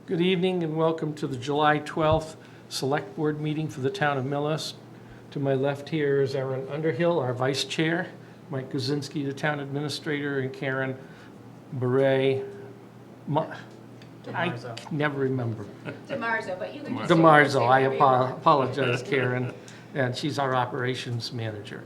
Good evening and welcome to the July 12th Select Board meeting for the town of Millis. To my left here is Erin Underhill, our Vice Chair, Mike Kuzinski, the Town Administrator, and Karen Beret. I never remember. DeMarzo, but you can just DeMarzo, I say whatever you want. apologize, Karen, and she's our Operations Manager.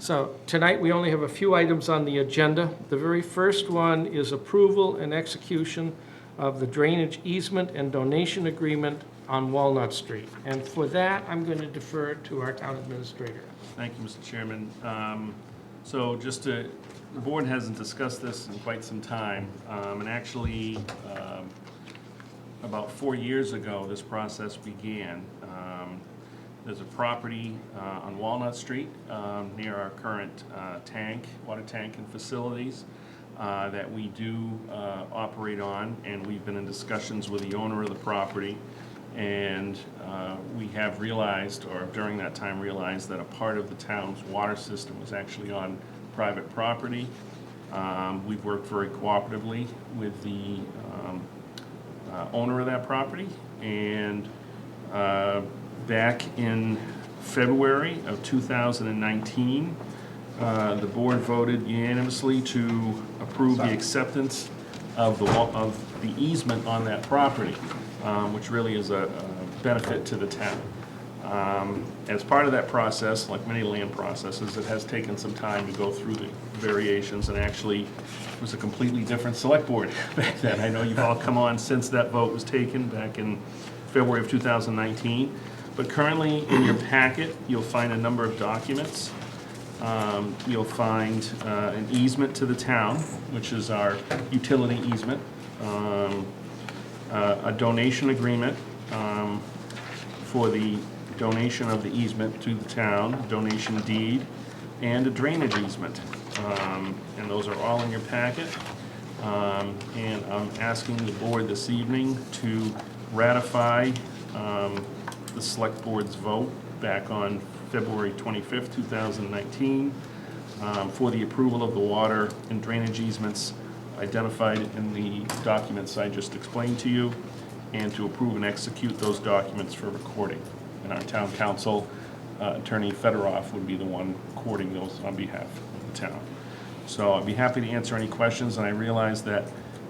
So tonight we only have a few items on the agenda. The very first one is approval and execution of the drainage easement and donation agreement on Walnut Street. And for that, I'm going to defer to our Town Administrator. Thank you, Mr. Chairman. So just to, the board hasn't discussed this in quite some time, and actually, about 4 years ago, this process began. There's a property on Walnut Street near our current water tank and facilities that we do operate on, and we've been in discussions with the owner of the property, and we have realized, or during that time realized, that a part of the town's water system was actually on private property. We've worked very cooperatively with the owner of that property, and back in February of 2019, the board voted unanimously to approve the acceptance of the easement on that property, which really is a benefit to the town. As part of that process, like many land processes, it has taken some time to go through the variations, and actually it was a completely different select board back then. I know you've all come on since that vote was taken back in February of 2019. But currently in your packet, you'll find a number of documents. You'll find an easement to the town, which is our utility easement, a donation agreement for the donation of the easement to the town, donation deed, and a drainage easement. And those are all in your packet. And I'm asking the board this evening to ratify the Select Board's vote back on February 25th, 2019, for the approval of the water and drainage easements identified in the documents I just explained to you, and to approve and execute those documents for recording. And our town council, Attorney Fedorov, would be the one recording those on behalf of the town. So I'd be happy to answer any questions, and I realize that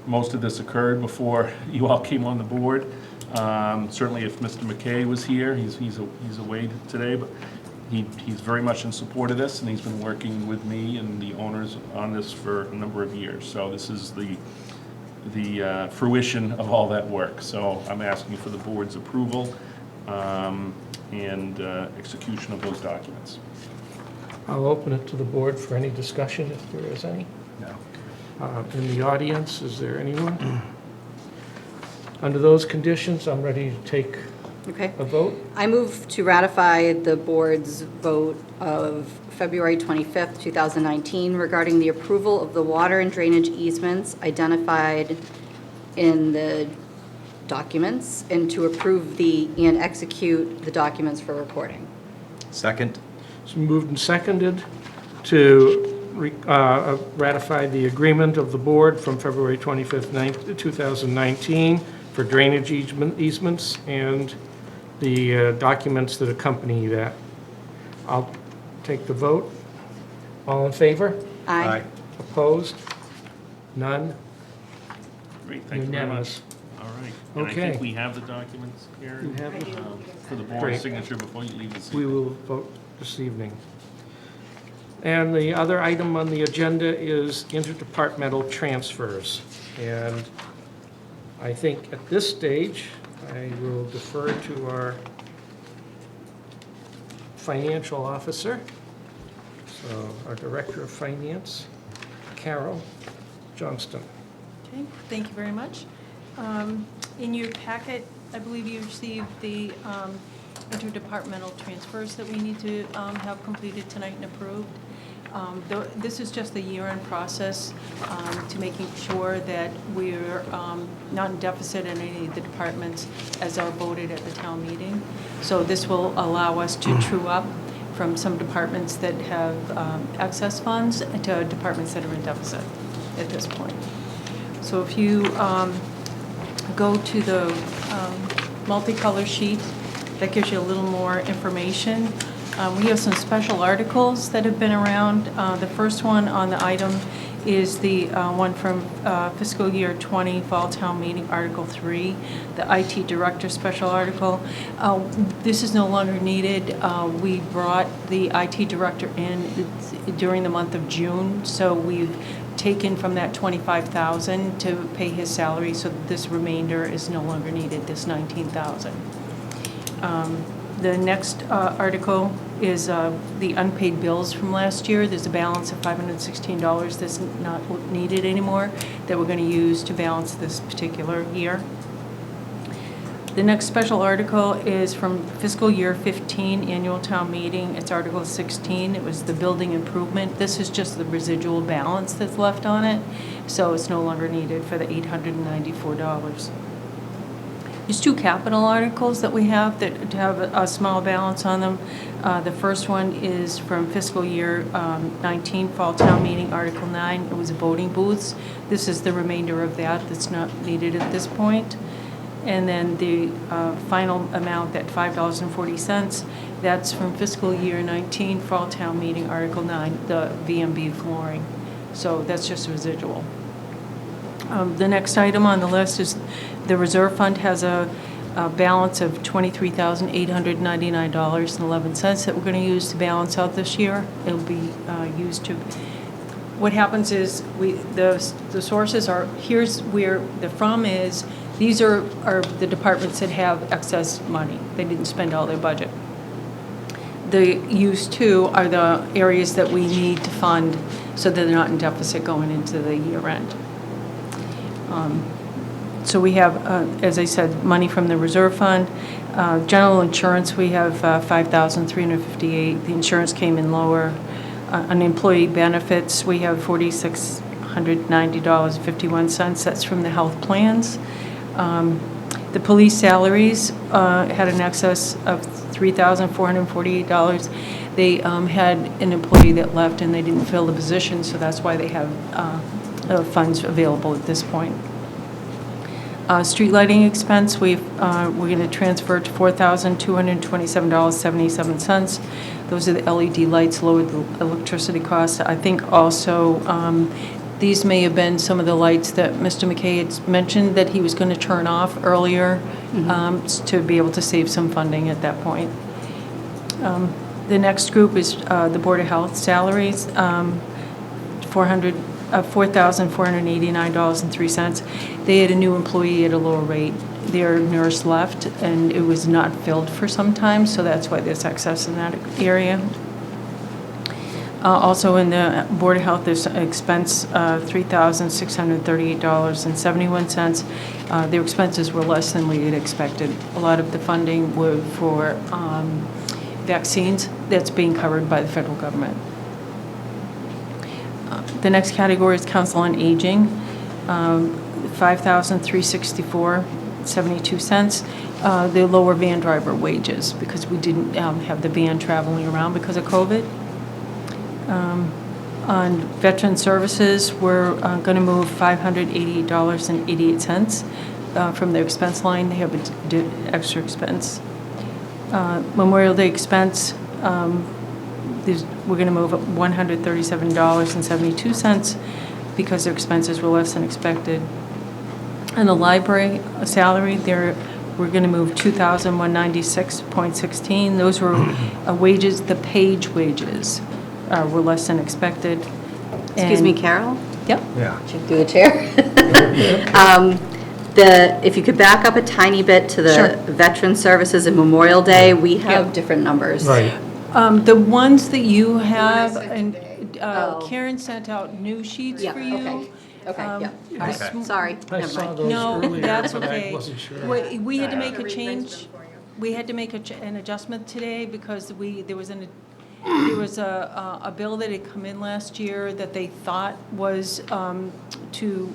most of this occurred before you all came on the board. Certainly if Mr. McKay was here, he's away today, but he's very much in support of this, and he's been working with me and the owners on this for a number of years. So this is the fruition of all that work. So I'm asking for the board's approval and execution of those documents. I'll open it to the board for any discussion if there is any. No. In the audience, is there anyone? Under those conditions, I'm ready to take a vote. I move to ratify the board's vote of February 25th, 2019 regarding the approval of the water and drainage easements identified in the documents, and to approve and execute the documents for recording. Second. It's moved and seconded to ratify the agreement of the board from February 25th, 2019 for drainage easements and the documents that accompany that. I'll take the vote. All in favor? Aye. Opposed? None? Great, thank you very much. Unanimous. All right. And I Okay. think we have the documents, Karen, You have it? for the Great. board's signature before you leave this We evening. will vote this evening. And the other item on the agenda is interdepartmental transfers. And I think at this stage, I will defer to our financial officer, so our Director of Finance, Carol Johnston. Okay, thank you very much. In your packet, I believe you received the interdepartmental transfers that we need to have completed tonight and approved. This is just the year-end process to making sure that we're not in deficit in any of the departments as are voted at the town meeting. So this will allow us to true up from some departments that have excess funds to departments that are in deficit at this point. So if you go to the multicolor sheet, that gives you a little more information. We have some special articles that have been around. The first one on the item is the one from fiscal year 20 Fall Town Meeting, Article 3, the IT Director Special Article. This is no longer needed. We brought the IT Director in during the month of June, so we've taken from that $25,000 to pay his salary, so this remainder is no longer needed, this $19,000. The next article is the unpaid bills from last year. There's a balance of $516 that's not needed anymore that we're going to use to balance this particular year. The next special article is from fiscal year 15 annual town meeting. It's Article 16. It was the building improvement. This is just the residual balance that's left on it, so it's no longer needed for the $894. There's two capital articles that we have that have a small balance on them. The first one is from fiscal year 19 Fall Town Meeting, Article 9. It was voting booths. This is the remainder of that that's not needed at this point. And then the final amount, that $5.40, that's from fiscal year 19 Fall Town Meeting, Article 9, the VMB flooring. So that's just residual. The next item on the list is the reserve fund has a balance of $23,899.11 that we're going to use to balance out this year. It'll be used to. What happens is the sources are, here's where the from is. These are the departments that have excess money. They didn't spend all their budget. The use to are the areas that we need to fund so that they're not in deficit going into the year end. So we have, as I said, money from the reserve fund. General insurance, we have $5,358. The insurance came in lower. On employee benefits, we have $4,690.51. That's from the health plans. The police salaries had an excess of $3,448. They had an employee that left and they didn't fill the position, so that's why they have funds available at this point. Street lighting expense, we're going to transfer to $4,227.77. Those are the LED lights, lowered the electricity costs. I think also these may have been some of the lights that Mr. McKay had mentioned that he was going to turn off earlier to be able to save some funding at that point. The next group is the Board of Health salaries, $4,489.03. They had a new employee at a lower rate. Their nurse left, and it was not filled for some time, so that's why there's excess in that area. Also in the Board of Health, there's expense $3,638.71. Their expenses were less than we had expected. A lot of the funding were for vaccines that's being covered by the federal government. The next category is Council on Aging, $5,364.72. The lower van driver wages because we didn't have the van traveling around because of COVID. On veteran services, we're going to move $588.88 from their expense line. They have an extra expense. Memorial Day expense, we're going to move up $137.72 because their expenses were less than expected. And the library salary, we're going to move $2,196.16. Those were wages, the page wages were less than expected. Excuse me, Carol? Yep. Yeah. Check through the chair. If you could back up a tiny bit to the Sure. Veteran Services and Memorial Day, we have different numbers. Right. The ones that you have, and Oh. Karen sent out new sheets Yeah, for you. okay, yeah. This All right, m- sorry, I never saw mind. those No, earlier, that's but I okay. wasn't sure. We had to make a change. We had to make an adjustment today because there was a bill that had come in last year that they thought was to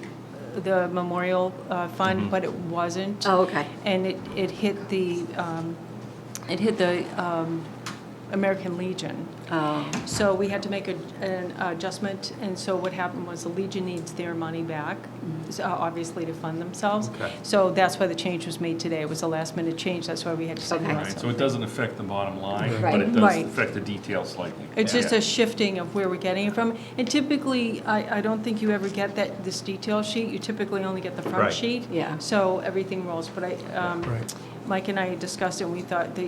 the memorial fund, but it wasn't. Oh, okay. And it hit the American Legion. Oh, So we had to make an adjustment, and so what happened was the Legion needs their money back, obviously to fund themselves. Okay. So that's why the change was made today. It was a last-minute change, that's why we had to send it Okay. out. Right, so it doesn't affect the bottom line, Right. but it does Right. affect the detail slightly. It's just Yeah. a shifting of where we're getting it from. And typically, I don't think you ever get this detail sheet. You typically only get the front Right. sheet. Yeah. So everything rolls. But Right. Mike and I discussed it, and we thought that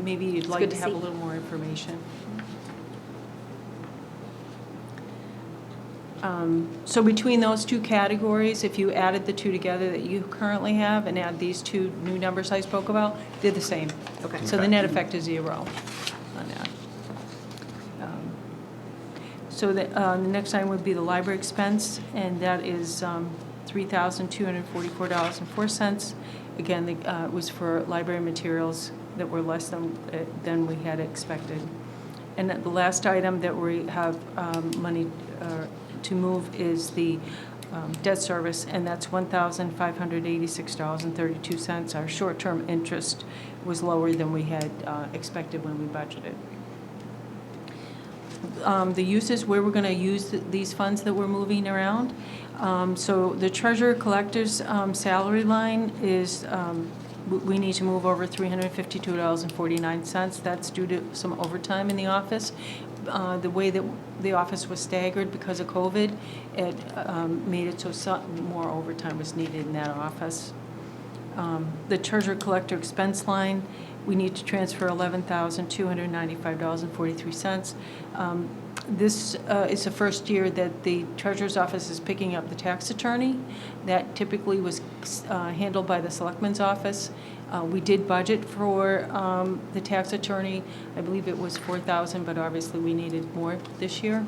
maybe you'd like good to to have a see. little more information. So between those two categories, if you added the two together that you currently have and add these two new numbers I spoke about, they're the same. Okay. So the Okay. net effect is 0 on that. So the next item would be the library expense, and that is $3,244.04. Again, it was for library materials that were less than we had expected. And then the last item that we have money to move is the debt service, and that's $1,586.32. Our short-term interest was lower than we had expected when we budgeted. The uses, where we're going to use these funds that we're moving around. So the treasurer collector's salary line is, we need to move over $352.49. That's due to some overtime in the office. The way that the office was staggered because of COVID, it made it so more overtime was needed in that office. The treasurer collector expense line, we need to transfer $11,295.43. This is the first year that the treasurer's office is picking up the tax attorney. That typically was handled by the selectman's office. We did budget for the tax attorney. I believe it was $4,000, but obviously we needed more this year.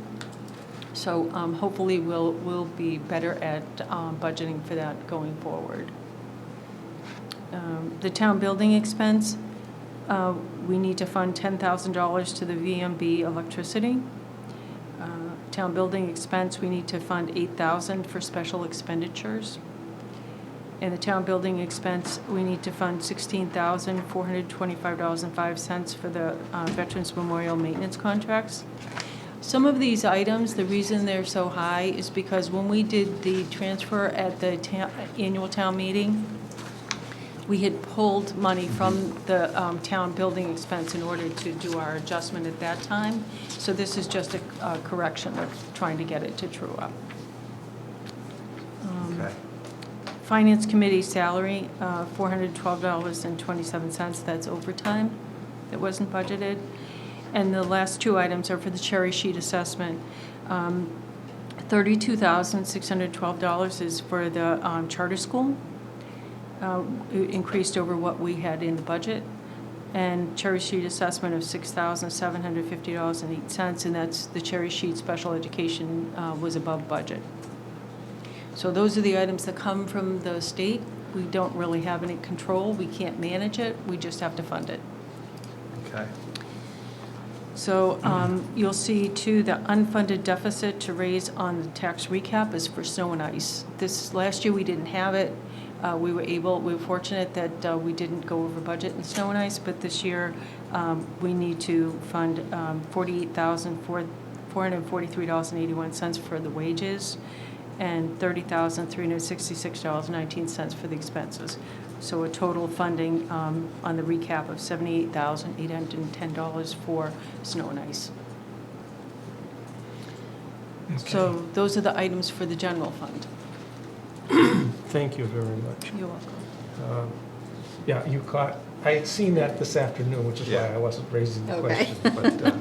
So hopefully we'll be better at budgeting for that going forward. The town building expense, we need to fund $10,000 to the VMB electricity. Town building expense, we need to fund $8,000 for special expenditures. And the town building expense, we need to fund $16,425.05 for the Veterans Memorial Maintenance contracts. Some of these items, the reason they're so high is because when we did the transfer at the annual town meeting, we had pulled money from the town building expense in order to do our adjustment at that time. So this is just a correction of trying to get it to true up. Okay. Finance committee salary, $412.27. That's overtime that wasn't budgeted. And the last two items are for the cherry sheet assessment. $32,612 is for the charter school. It increased over what we had in the budget. And cherry sheet assessment of $6,750.08, and that's the cherry sheet special education was above budget. So those are the items that come from the state. We don't really have any control. We can't manage it. We just have to fund it. Okay. So you'll see too, the unfunded deficit to raise on the tax recap is for snow and ice. Last year we didn't have it. We were fortunate that we didn't go over budget in snow and ice, but this year we need to fund $48,443.81 for the wages and $30,366.19 for the expenses. So a total funding on the recap of $78,810 for snow and ice. So those are the items for the general fund. Thank you very much. You're welcome. Yeah, you caught, I had seen that this afternoon, which is why I wasn't raising the Okay. question.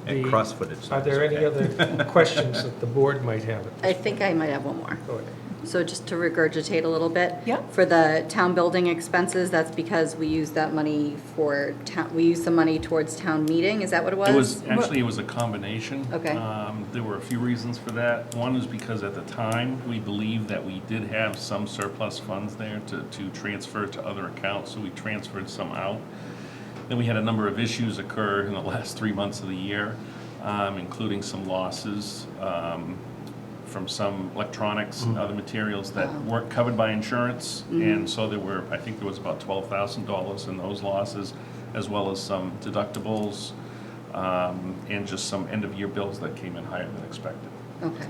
But And cross-footed. so are there it's any okay. other questions that the board might have? I think I might have one more. Go ahead. So just to regurgitate a little bit. Yeah. For the town building expenses, that's because we use that money for we use the money towards town meeting, is that what it was? It was a combination. Okay. There were a few reasons for that. One is because at the time, we believed that we did have some surplus funds there to transfer to other accounts, so we transferred some out. Then we had a number of issues occur in the last 3 months of the year, including some losses from some electronics and other materials that weren't covered by insurance. And so I think there was about $12,000 in those losses. as well as some deductibles, and just some end-of-year bills that came in higher than expected. Okay.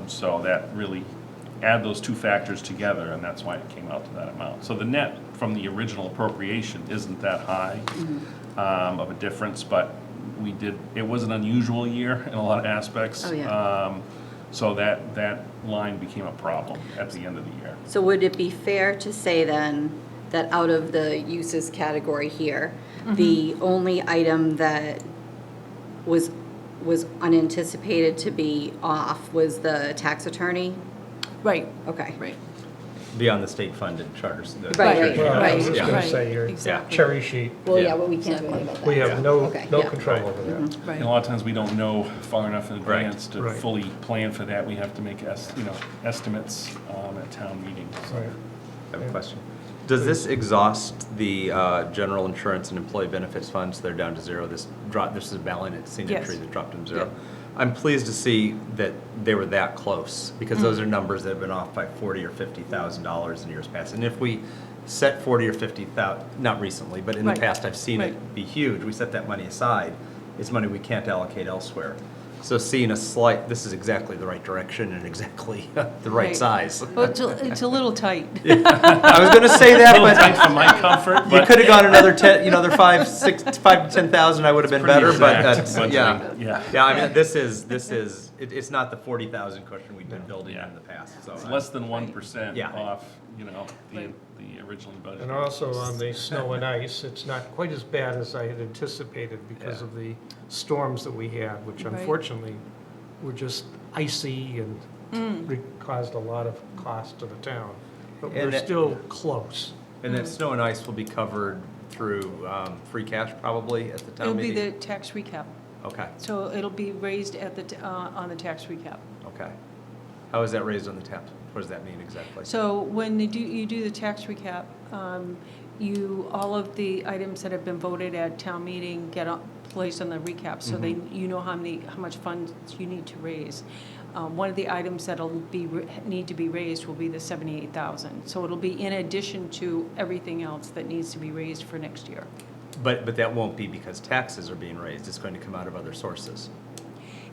So that really, add those two factors together, and that's why it came out to that amount. So the net from the original appropriation isn't that high of a difference, but it was an unusual year in a lot of aspects. Oh, yeah. So that line became a problem at the end of the year. So would it be fair to say then that out of the uses category here, the only item that was unanticipated to be off was the tax attorney? Right, Okay. right. Beyond the state-funded charters. Right, Well, I was right. just gonna Right, say your exactly. cherry sheet, Well, yeah, Yeah. but we can't do anything about that. we have no Okay, yeah. control Right. over that. Right. And a lot of times we don't know far enough in Right. advance to Right. fully plan for that. We have to make estimates at town meetings. Right. I have a question. Does this exhaust the general insurance and employee benefits funds? They're down to zero. This is a balance, it's seen Yes. entry that dropped them zero. Yeah. I'm pleased to see that they were that close, because those are numbers that have been off by $40,000 or $50,000 in years past. And if we set 40 or 50,000, not recently, but in the Right. past, I've seen Right. it be huge. We set that money aside. It's money we can't allocate elsewhere. So seeing this is exactly the right direction and exactly the right Right. size. Well, it's a little tight. I was going to say A that, little but tight for my comfort, you but could have gone another 10, another 5 to 10,000. I would have been pretty better, but exact that's, budgeting. yeah. Yeah. I mean, it's not the 40,000 cushion we've been building Yeah. in the past. So It's less than 1% Yeah. off, the Right. the originally budgeted. And also on the snow and ice, it's not quite as bad as I had anticipated because Yeah. of the storms that we had, which Right. unfortunately were just icy and caused a lot of cost to the town. But And we're that- still close. And that snow and ice will be covered through free cash probably at the town It'll be meeting? the tax recap. Okay, So it'll be raised at on the tax recap. okay. How is that raised on the tap? What does that mean exactly? So when you do the tax recap, all of the items that have been voted at town meeting get placed on the recap, so you know how much funds you need to raise. One of the items that'll need to be raised will be the 78,000. So it'll be in addition to everything else that needs to be raised for next year. But that won't be because taxes are being raised. It's going to come out of other sources.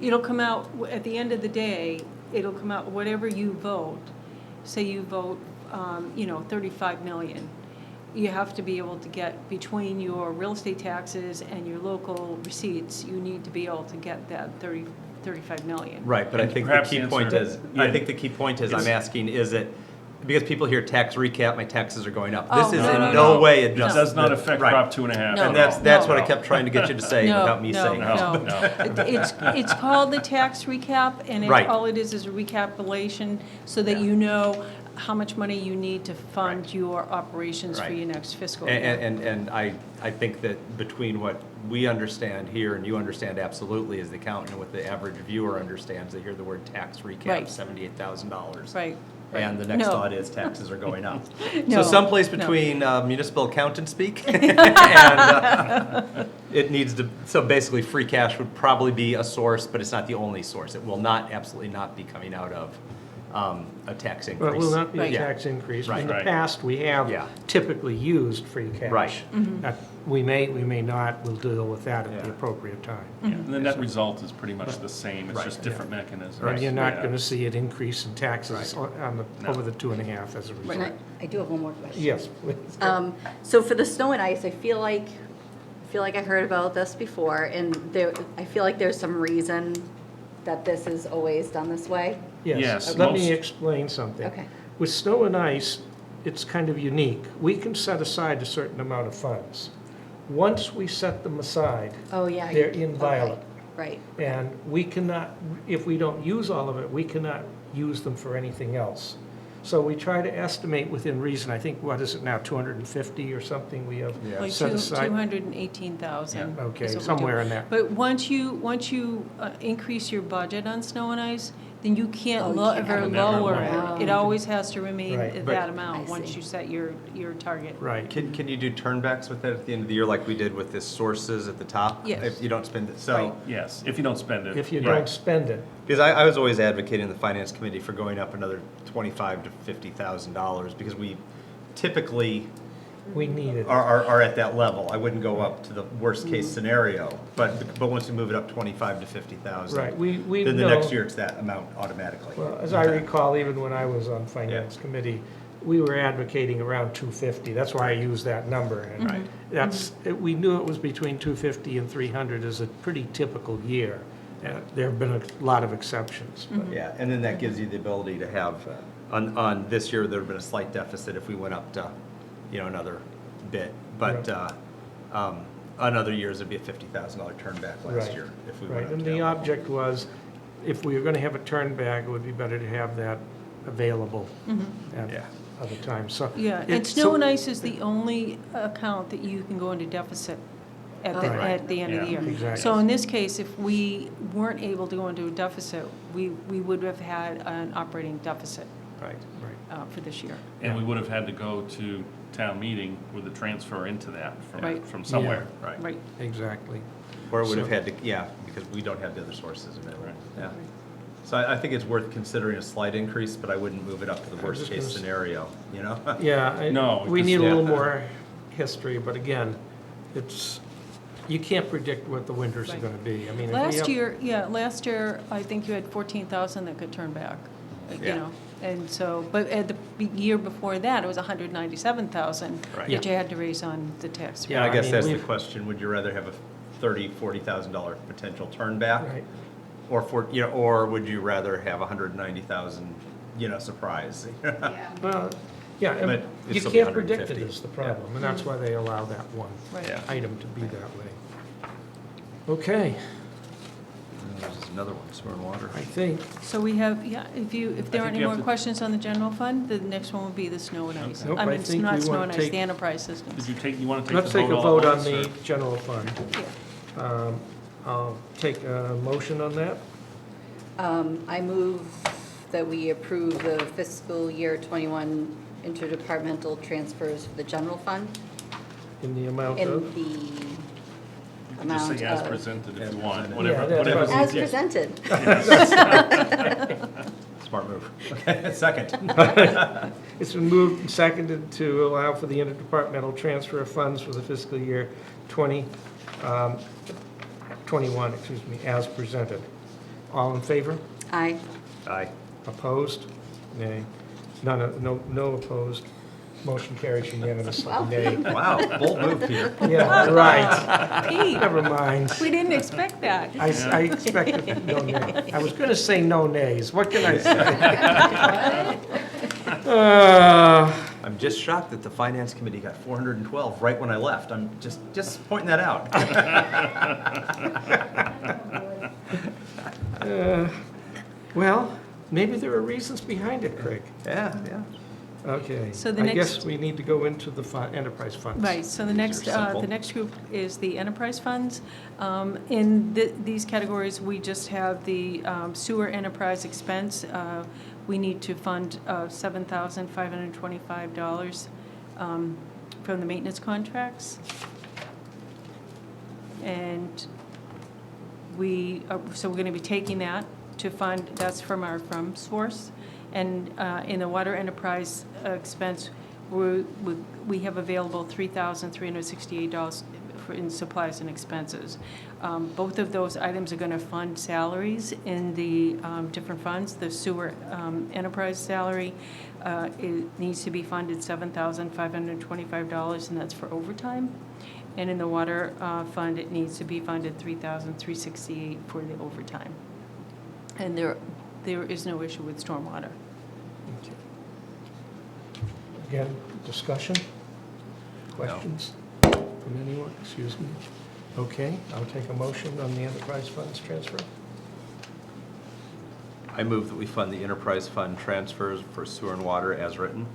It'll come out, at the end of the day, it'll come out, whatever you vote, say you vote, 35 million. You have to be able to get between your real estate taxes and your local receipts, you need to be able to get that 35 million. Right, but I And think the perhaps key answer- point is, Yeah. I think the key point is, I'm It's- asking, is it, because people hear tax recap, my taxes are going up. Oh, This is no, in no, no no. way It adjust. does not affect Right. Prop 2.5. No. And that's what I No. kept trying to get you to say without me saying it. No. It's called the tax recap, and Right. all it is a recapitulation, so that Yeah. you know how much money you need to fund Right. your operations for Right. your next fiscal year. And I think that between what we understand here and you understand absolutely as the accountant, and what the average viewer understands, they hear the word tax recap, Right. $78,000. Right. And the next No. thought is taxes are going up. No, So someplace no. between municipal accountant speak and it needs to, so basically free cash would probably be a source, but it's not the only source. It will absolutely not be coming out of a tax But increase. it will not be a Right. tax increase. Right. In the Right. past, we have Yeah. typically used free cash. Right. We may not, we'll deal with that at the Yeah. appropriate time. Yeah, and the net result is pretty much the same, it's Right. just different mechanisms. And you're not Yeah. going to see an increase in taxes on No. over the 2.5 as a And result. I do have one more question. Yes, please. So for the snow and ice, I feel like I heard about this before, and I feel like there's some reason that this is always done this way. Yes, Let me most- explain something. Okay. With snow and ice, it's kind of unique. We can set aside a certain amount of funds. Once we set them aside, Oh, yeah. they're inviolate. Right. And we cannot, if we don't use all of it, we cannot use them for anything else. So we try to estimate within reason. I think, what is it now, 250 or something we have Yeah. Like set aside? 218,000. Yeah. Okay, is what we somewhere do. in there. But once you increase your budget on snow and ice, then you Oh, can't you can't ever have it lower lower. it. It always has to remain Right. at But- that I amount, once see. you set your target. Right. Can you do turnbacks with that at the end of the year like we did with the sources at the top? Yes. If you don't spend it, so. Right. Yes, if you don't spend it. If you yeah. don't spend it. Because I was always advocating in the finance committee for going up another $25,000 to $50,000 because we typically, We need it. are at that level. I wouldn't go up to the worst-case scenario, but once you move it up 25 to 50,000. Right, we Then the know- next year, it's that amount automatically. Well, as I recall, even when I was on Finance Committee, we were advocating around 250. That's why I used that number. And Right. we knew it was between 250 and 300 is a pretty typical year. There have been a lot of exceptions. But Yeah, and then that gives you the ability to have, on this year, there'd been a slight deficit if we went up to, another bit. But on other years, it'd be a $50,000 turn back last Right. year if we Right, went up to and that the level. object was, if we were going to have a turn back, it would be better to have that available at Yeah. other times. So Yeah, and it's- snow so- and ice is the only account that you can go into deficit at the, Right. at the end of the Yeah. year. Exactly. So in this case, if we weren't able to go into a deficit, we would have had an operating deficit Right. Right. for this year. And we would have had to go to town meeting with a transfer into that Right. from somewhere. Right. Right. Exactly. Or it would have So- had to, because we don't have the other sources available. Yeah. So I think it's worth considering a slight increase, but I wouldn't move it up to the I was just worst-case gonna s- scenario, you know? Yeah, No, we just- need a yeah. little more history, but again, you can't predict what the winters are Right. going to be. I mean, if we have- Last year, I think you had 14,000 that could turn back, Yeah. And so, but at the year before that, it was 197,000 Right. that you had to raise on the tax. Yeah, I I guess mean, that's the we've- question, would you rather have a $30,000, $40,000 potential turn back? Right. Or would you rather have 190,000, surprise? Well, yeah, But and it's you still can't predict it 150. is the problem, and that's why they allow that one Right. Yeah. item to be that way. Okay, There's another one, sewer and water. I think, So we have, if there I aren't think any you more have to- questions on the general fund, the next one will be the snow and ice. Nope, I I mean, think not we snow wanna and ice, take- the enterprise systems. You want to take let's the take a all vote at on once, or- the general fund. Yeah. I'll take a motion on that. I move that we approve the fiscal year 21 interdepartmental transfers for the general fund In the amount in of, the You can just amount say as of, presented if you want, Yeah, whatever. that's whatever's what- as easiest. presented. Smart move. Okay, second. it's been moved and seconded to allow for the interdepartmental transfer of funds for the fiscal year 21, as presented. All in favor? Aye. Aye. Opposed? Nay. No opposed. Motion carries unanimously. Wow. Nay. Wow, bold move, Peter. Yeah, right. Pete, Never mind. we didn't expect that. I expected no nay. I was going to say no nays. What can I say? I'm just shocked that the finance committee got 412 right when I left. I'm just pointing that out. Well, maybe there are reasons behind it, Craig. Yeah. Okay. So the I guess next- we need to go into the enterprise funds. Right, so the These are simple. next group is the enterprise funds. These categories, we just have the sewer enterprise expense. We need to fund $7,525 from the maintenance contracts. And so we're going to be taking that to fund, that's from our source. And in the water enterprise expense, we have available $3,368 in supplies and expenses. Both of those items are going to fund salaries in the different funds. The sewer enterprise salary, it needs to be funded $7,525, and that's for overtime. And in the water fund, it needs to be funded $3,368 for the overtime. And there is no issue with stormwater. Okay. Again, discussion? Questions from anyone? Excuse me. Okay, I'll take a motion on the enterprise funds transfer. I move that we fund the enterprise fund transfers for sewer and water as written.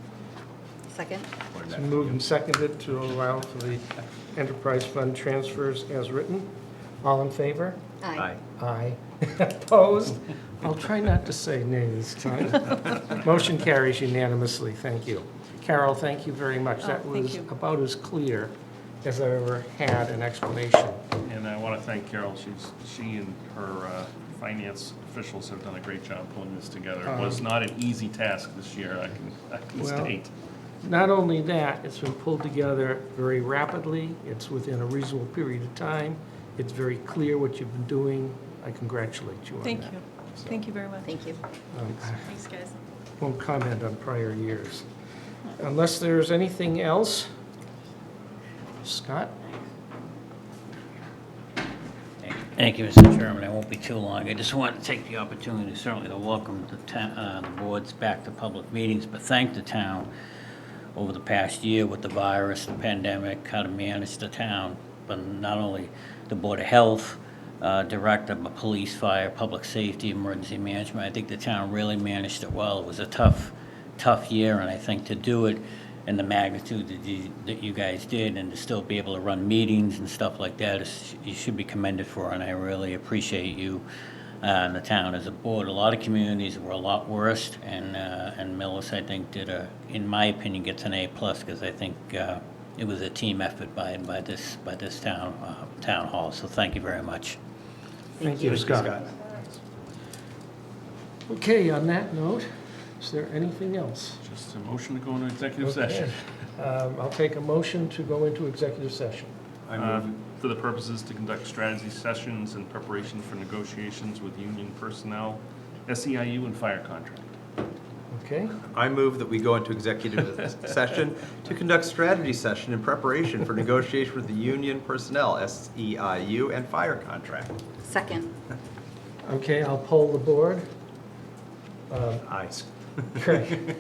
Second? It's been moved and seconded to allow for the enterprise fund transfers as written. All in favor? Aye. Aye. Opposed? I'll try not to say nay this time. Motion carries unanimously. Thank you. Carol, thank you very much. That thank was you. about as clear as I ever had an explanation. And I want to thank Carol. She and her finance officials have done a great job pulling this together. It was not an easy task this year, I can Well, state. not only that, it's been pulled together very rapidly. It's within a reasonable period of time. It's very clear what you've been doing. I congratulate you on that. Thank you. Thank you very much. Thank you. Thanks, guys. Won't comment on prior years. Unless there's anything else. Scott? Thank you, Mr. Chairman. I won't be too long. I just want to take the opportunity, certainly to welcome the boards back to public meetings, but thank the town over the past year with the virus, the pandemic, how to manage the town, but not only the Board of Health, Director, but police, fire, public safety, emergency management. I think the town really managed it well. It was a tough year, and I think to do it in the magnitude that you guys did, and to still be able to run meetings and stuff like that, you should be commended for, and I really appreciate you and the town as a board. A lot of communities were a lot worse, and Millis, I think, in my opinion, gets an A+, because I think it was a team effort by this town hall. So thank you very much. Thank you, Scott. Okay, on that note, is there anything else? Just a motion to go into executive session. I'll take a motion to go into executive session. For the purposes to conduct strategy sessions in preparation for negotiations with union personnel, SEIU, and fire contract. Okay, I move that we go into executive session to conduct strategy session in preparation for negotiation with the union personnel, SEIU, and fire contract. Second. okay, I'll poll the board. Aye. Craig?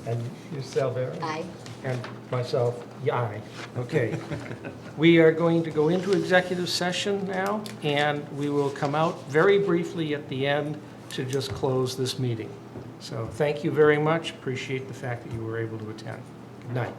And yourself, Aaron? Aye. And myself, yeah, aye. Okay. We are going to go into executive session now, and we will come out very briefly at the end to just close this meeting. So thank you very much. Appreciate the fact that you were able to attend. Good night.